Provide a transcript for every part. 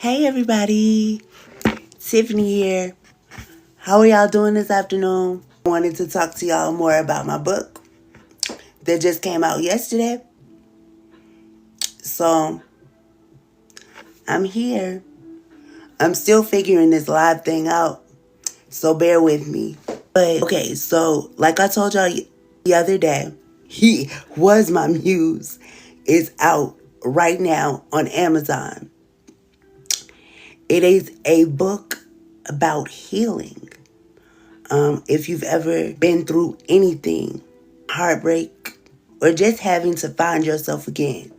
Hey everybody, Tiffany here. How are y'all doing this afternoon? I wanted to talk to y'all more about my book that just came out yesterday. So I'm here. I'm still figuring this live thing out, so bear with me. But okay, so like I told y'all the other day, he was my muse. Is out right now on Amazon. It is a book about healing. If you've ever been through anything, heartbreak, or just having to find yourself again,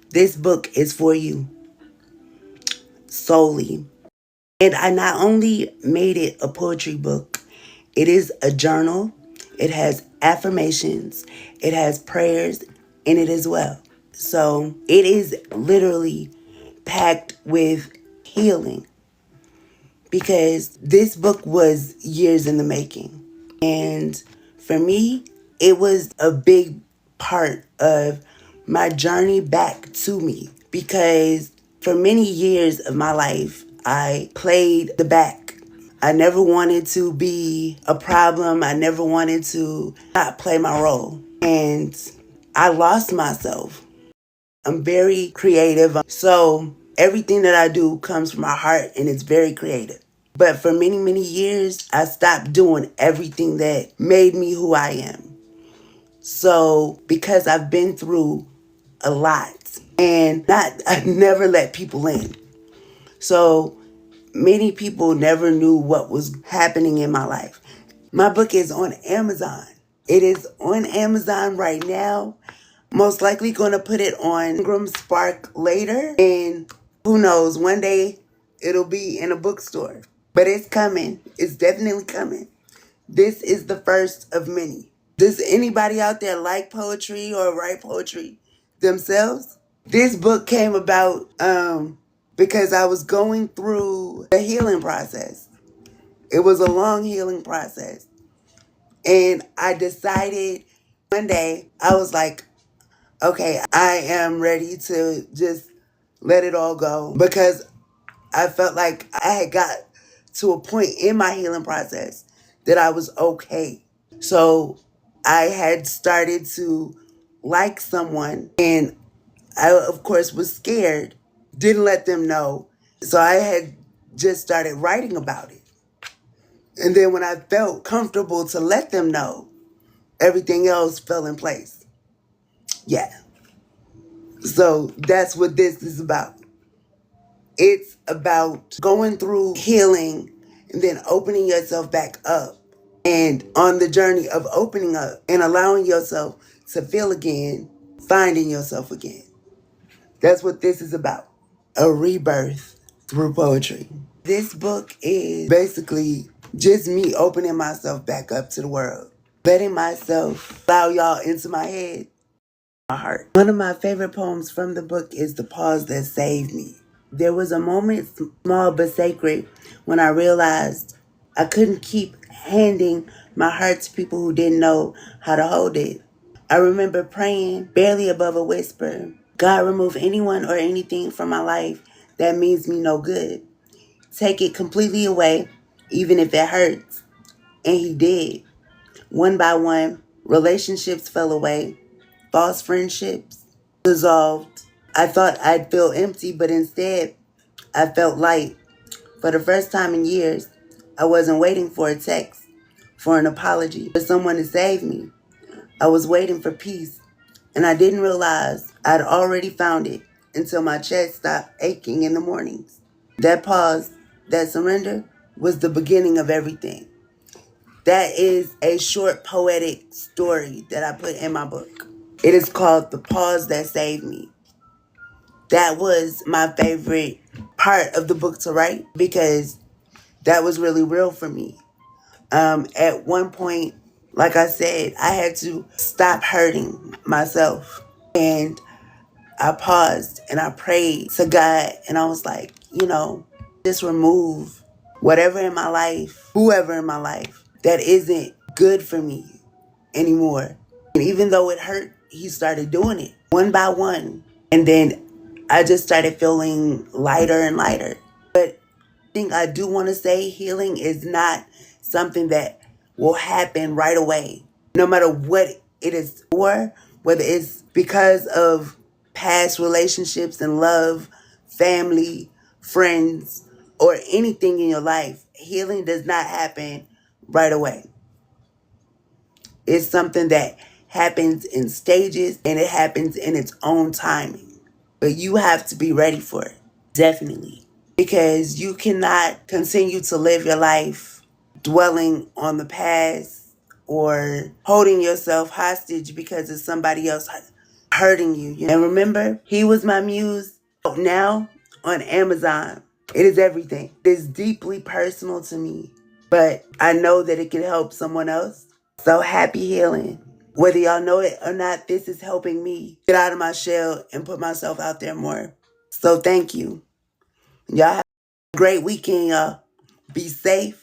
this book is for you solely. And I not only made it a poetry book, it is a journal, it has affirmations, it has prayers in it as well. So it is literally packed with healing because this book was years in the making. And for me, it was a big part of my journey back to me because for many years of my life, I played the back. I never wanted to be a problem. I never wanted to not play my role. And I lost myself. I'm very creative. So everything that I do comes from my heart and it's very creative. But for many, many years, I stopped doing everything that made me who I am. So because I've been through a lot and I never let people in. So many people never knew what was happening in my life. My book is on Amazon. It is on Amazon right now. Most likely going to put it on Ingram Spark later. And who knows, one day it'll be in a bookstore. But it's coming. It's definitely coming. This is the first of many. Does anybody out there like poetry or write poetry themselves? This book came about because I was going through a healing process. It was a long healing process. And I decided one day, I was like, okay, I am ready to just let it all go because I felt like I had got to a point in my healing process that I was okay. So I had started to like someone and I, of course, was scared, didn't let them know. So I had just started writing about it. And then when I felt comfortable to let them know, everything else fell in place. Yeah. So that's what this is about. It's about going through healing and then opening yourself back up. And on the journey of opening up and allowing yourself to feel again, finding yourself again. That's what this is about. A rebirth through poetry. This book is basically just me opening myself back up to the world. Letting myself allow y'all into my head, my heart. One of my favorite poems from the book is The Pause That Saved Me. There was a moment, small but sacred, when I realized I couldn't keep handing my heart to people who didn't know how to hold it. I remember praying, barely above a whisper, God, remove anyone or anything from my life that means me no good. Take it completely away, even if it hurts. And he did. One by one, relationships fell away. False friendships dissolved. I thought I'd feel empty, but instead, I felt light. For the first time in years, I wasn't waiting for a text, for an apology, for someone to save me. I was waiting for peace, and I didn't realize I'd already found it until my chest stopped aching in the mornings. That pause, that surrender, was the beginning of everything. That is a short poetic story that I put in my book. It is called The Pause That Saved Me. That was my favorite part of the book to write because that was really real for me. At one point, like I said, I had to stop hurting myself. And I paused and I prayed to God and I was like, just remove whatever in my life, whoever in my life that isn't good for me anymore. And even though it hurt, he started doing it one by one. And then I just started feeling lighter and lighter. But thing I do want to say, healing is not something that will happen right away. No matter what it is for, whether it's because of past relationships and love, family, friends, or anything in your life, healing does not happen right away. It's something that happens in stages and it happens in its own timing. But you have to be ready for it. Definitely. Because you cannot continue to live your life dwelling on the past or holding yourself hostage because of somebody else hurting you. And remember, He Was My Muse out now on Amazon. It is everything. It is deeply personal to me, but I know that it can help someone else. So happy healing. Whether y'all know it or not, this is helping me get out of my shell and put myself out there more. So thank you. Y'all have a great weekend, y'all. Be safe.